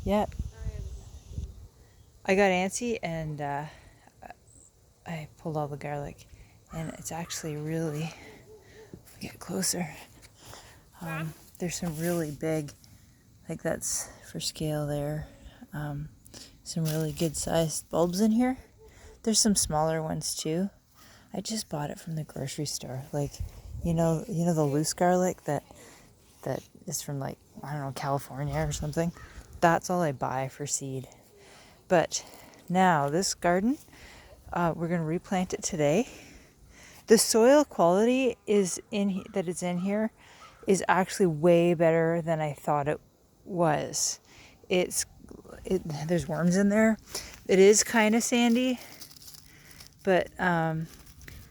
Yeah. I got antsy and I pulled all the garlic, and it's actually really, get closer. There's some really big, like that's for scale there. Some really good sized bulbs in here. There's some smaller ones too. I just bought it from the grocery store. Like, you know the loose garlic that is from, like, I don't know, California or something. That's all I buy for seed. But now this garden, we're gonna replant it today. The soil quality that it's in here is actually way better than I thought it was. There's worms in there. It is kind of sandy, but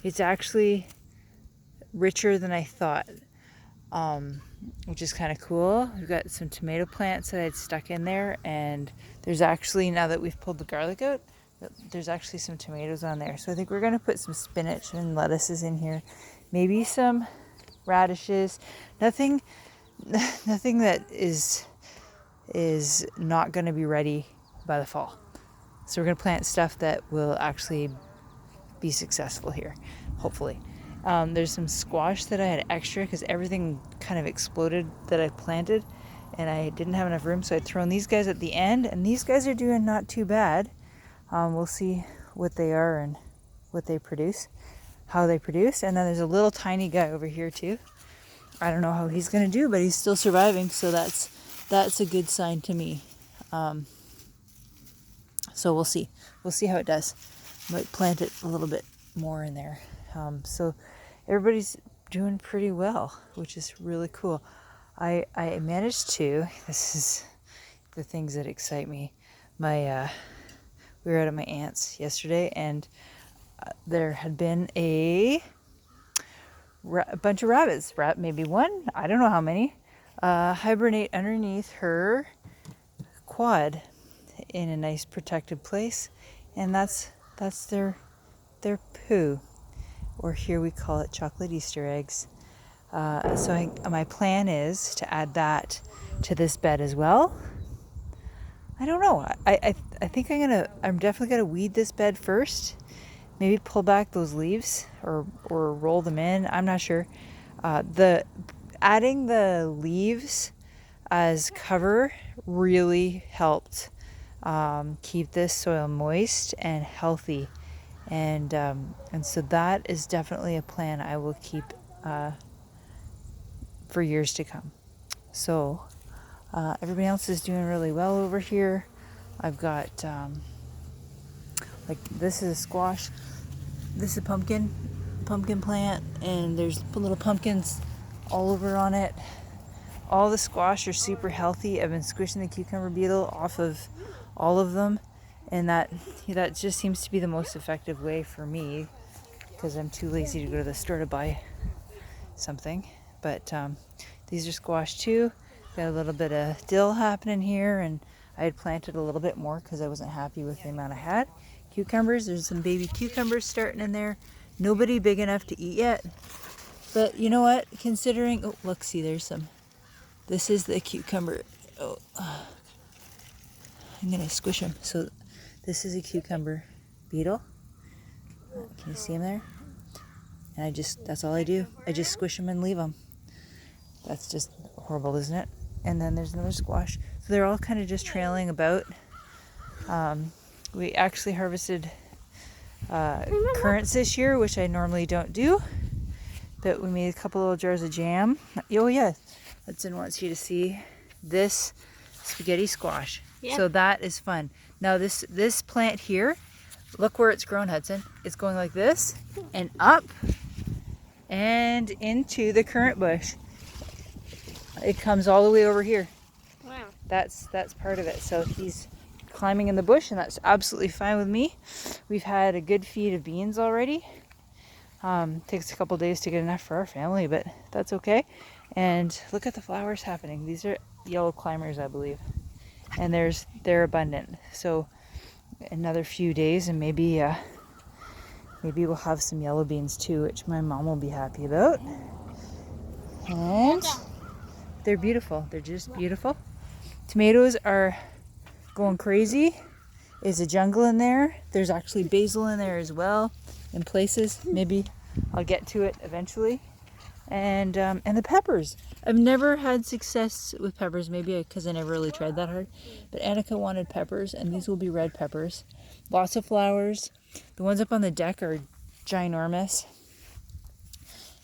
it's actually richer than I thought, which is kind of cool. We've got some tomato plants that I'd stuck in there, and there's actually, now that we've pulled the garlic out, there's actually some tomatoes on there. So I think we're going to put some spinach and lettuces in here, maybe some radishes. Nothing that is not going to be ready by the fall. So we're going to plant stuff that will actually be successful here, hopefully. There's some squash that I had extra because everything kind of exploded that I planted, and I didn't have enough room, so I'd thrown these guys at the end, and these guys are doing not too bad. We'll see what they are and what they produce, how they produce. And then there's a little tiny guy over here too. I don't know how he's gonna do, but he's still surviving, so that's a good sign to me. So we'll see how it does. Might plant it a little bit more in there. So everybody's doing pretty well, which is really cool. I managed to, this is the things that excite me. We were out at my aunt's yesterday, and there had been a bunch of rabbits, maybe one, I don't know how many, hibernate underneath her quad in a nice protected place, and that's their poo, or here we call it chocolate Easter eggs. So my plan is to add that to this bed as well. I don't know. I think I'm definitely gonna weed this bed first. Maybe pull back those leaves or roll them in. I'm not sure. Adding the leaves as cover really helped keep this soil moist and healthy, and so that is definitely a plan I will keep for years to come. So everybody else is doing really well over here. I've got like, this is a squash, this is a pumpkin plant, and there's little pumpkins all over on it. All the squash are super healthy. I've been squishing the cucumber beetle off of all of them, and that just seems to be the most effective way for me, because I'm too lazy to go to the store to buy something. But these are squash too. Got a little bit of dill happening here, and I had planted a little bit more because I wasn't happy with the amount I had. Cucumbers, there's some baby cucumbers starting in there. Nobody big enough to eat yet, but you know what, considering, oh look, see, there's some, this is the cucumber. Oh, I'm gonna squish them. So this is a cucumber beetle. Can you see him there? And that's all I do. I just squish them and leave them. That's just horrible, isn't it? And then there's another squash. So they're all kind of just trailing about. We actually harvested currants this year, which I normally don't do. But we made a couple little jars of jam. Oh yeah, Hudson wants you to see this spaghetti squash. Yeah. So that is fun. Now this plant here, look where it's grown, Hudson. It's going like this and up and into the currant bush. It comes all the way over here. Wow. That's part of it. So he's climbing in the bush, and that's absolutely fine with me. We've had a good feed of beans already. Takes a couple days to get enough for our family, but that's okay. And look at the flowers happening. These are yellow climbers, I believe, and they're abundant. So another few days, and maybe we'll have some yellow beans too, which my mom will be happy about. And they're beautiful. They're just beautiful. Tomatoes are going crazy. It's a jungle in there. There's actually basil in there as well in places. Maybe I'll get to it eventually. And the peppers. I've never had success with peppers, maybe because I never really tried that hard. But Annika wanted peppers, and these will be red peppers. Lots of flowers. The ones up on the deck are ginormous.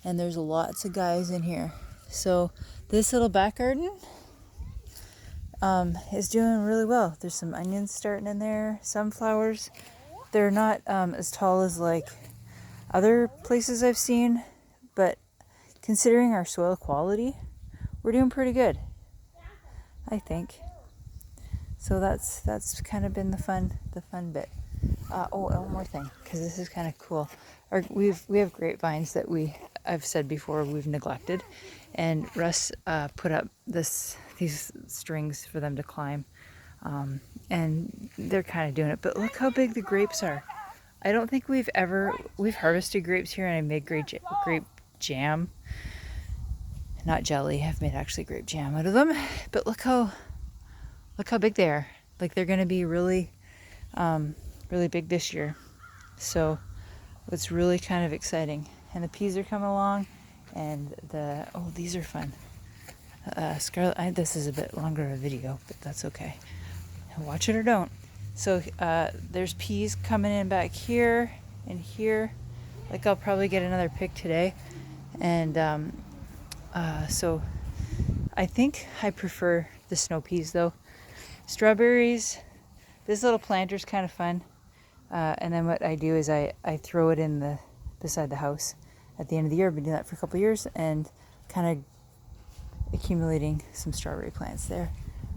And there's lots of guys in here. So this little back garden is doing really well. There's some onions starting in there, sunflowers. They're not as tall as like other places I've seen, but considering our soil quality, we're doing pretty good, I think. So that's kind of been the fun bit. One more thing, because this is kind of cool. We have grapevines that I've said before we've neglected, and Russ put up these strings for them to climb, and they're kind of doing it. But look how big the grapes are. I don't think we've harvested grapes here, and I made grape jam, not jelly. I've made actually grape jam out of them. But look how big they are. Like they're going to be really really big this year. So it's really kind of exciting. And the peas are coming along, and these are fun. Scarlet, this is a bit longer of a video, but that's okay. Watch it or don't. So there's peas coming in back here and here. Like I'll probably get another pick today. And so I think I prefer the snow peas though. Strawberries, this little planter's kind of fun. And then what I do is I throw it in beside the house at the end of the year. I've been doing that for a couple of years and kind of accumulating some strawberry plants there.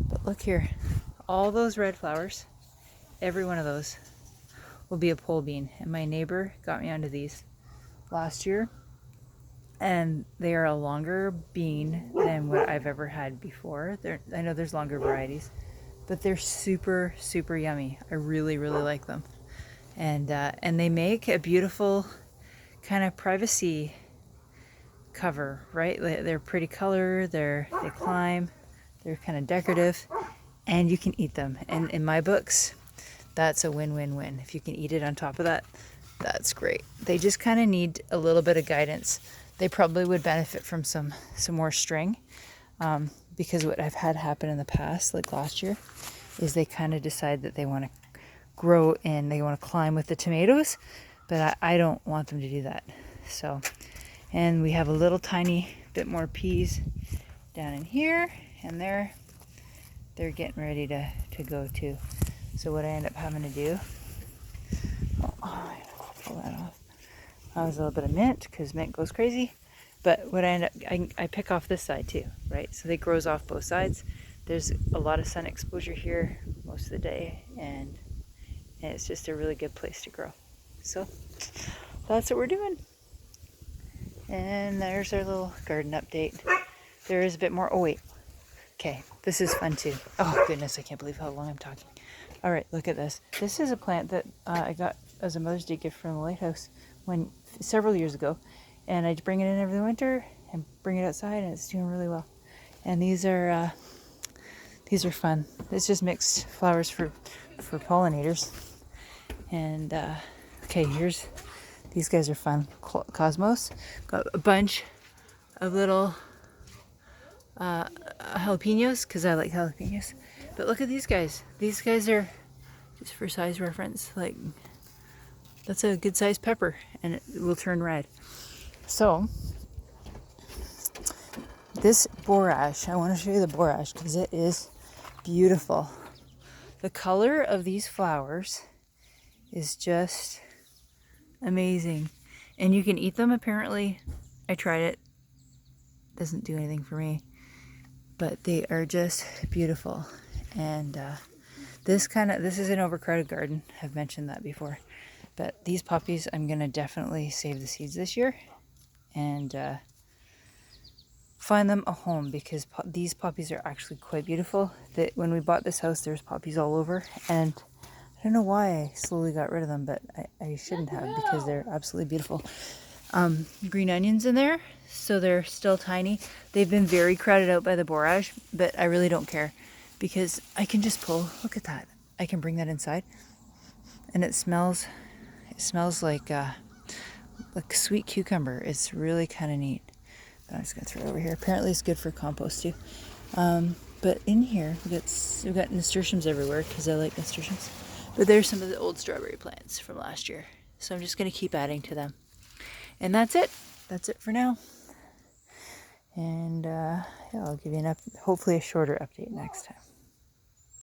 But look here, all those red flowers, every one of those will be a pole bean. And my neighbor got me onto these last year, and they are a longer bean than what I've ever had before. I know there's longer varieties, but they're super, super yummy. I really, really like them. And they make a beautiful kind of privacy cover, right? They're pretty color, they climb, they're kind of decorative, and you can eat them. And in my books, that's a win-win-win. If you can eat it on top of that, that's great. They just kind of need a little bit of guidance. They probably would benefit from some more string, because what I've had happen in the past, like last year, is they kind of decide that they want to grow and they want to climb with the tomatoes, but I don't want them to do that. So, and we have a little tiny bit more peas down in here, and they're getting ready to go too. So what I end up having to do, I pull that off. That was a little bit of mint, because mint goes crazy. But what I end up, I pick off this side too, right? So it grows off both sides. There's a lot of sun exposure here most of the day, and it's just a really good place to grow. So that's what we're doing. And there's our little garden update. There is a bit more. Oh wait. Okay, this is fun too. Oh goodness, I can't believe how long I'm talking. All right, look at this. This is a plant that I got as a Mother's Day gift from the lighthouse several years ago, and I bring it in every winter and bring it outside, and it's doing really well. And these are fun. It's just mixed flowers for pollinators. And okay, these guys are fun. Cosmos, got a bunch of little jalapenos, because I like jalapenos. But look at these guys. These guys are, just for size reference, like that's a good sized pepper, and it will turn red. So this borage, I want to show you the borage because it is beautiful. The color of these flowers is just amazing, and you can eat them apparently. I tried it, doesn't do anything for me, but they are just beautiful. And this is an overcrowded garden. I've mentioned that before, but these poppies, I'm gonna definitely save the seeds this year and find them a home, because these poppies are actually quite beautiful. When we bought this house, there's poppies all over, and I don't know why I slowly got rid of them, but I shouldn't have, because they're absolutely beautiful. Green onions in there, so they're still tiny. They've been very crowded out by the borage, but I really don't care, because I can just pull. Look at that. I can bring that inside, and it smells like sweet cucumber. It's really kind of neat. But I'm just gonna throw it over here. Apparently, it's good for compost too. But in here, we've got nasturtiums everywhere because I like nasturtiums. But there's some of the old strawberry plants from last year. So I'm just gonna keep adding to them. And that's it. That's it for now. And yeah, I'll give you hopefully a shorter update next time.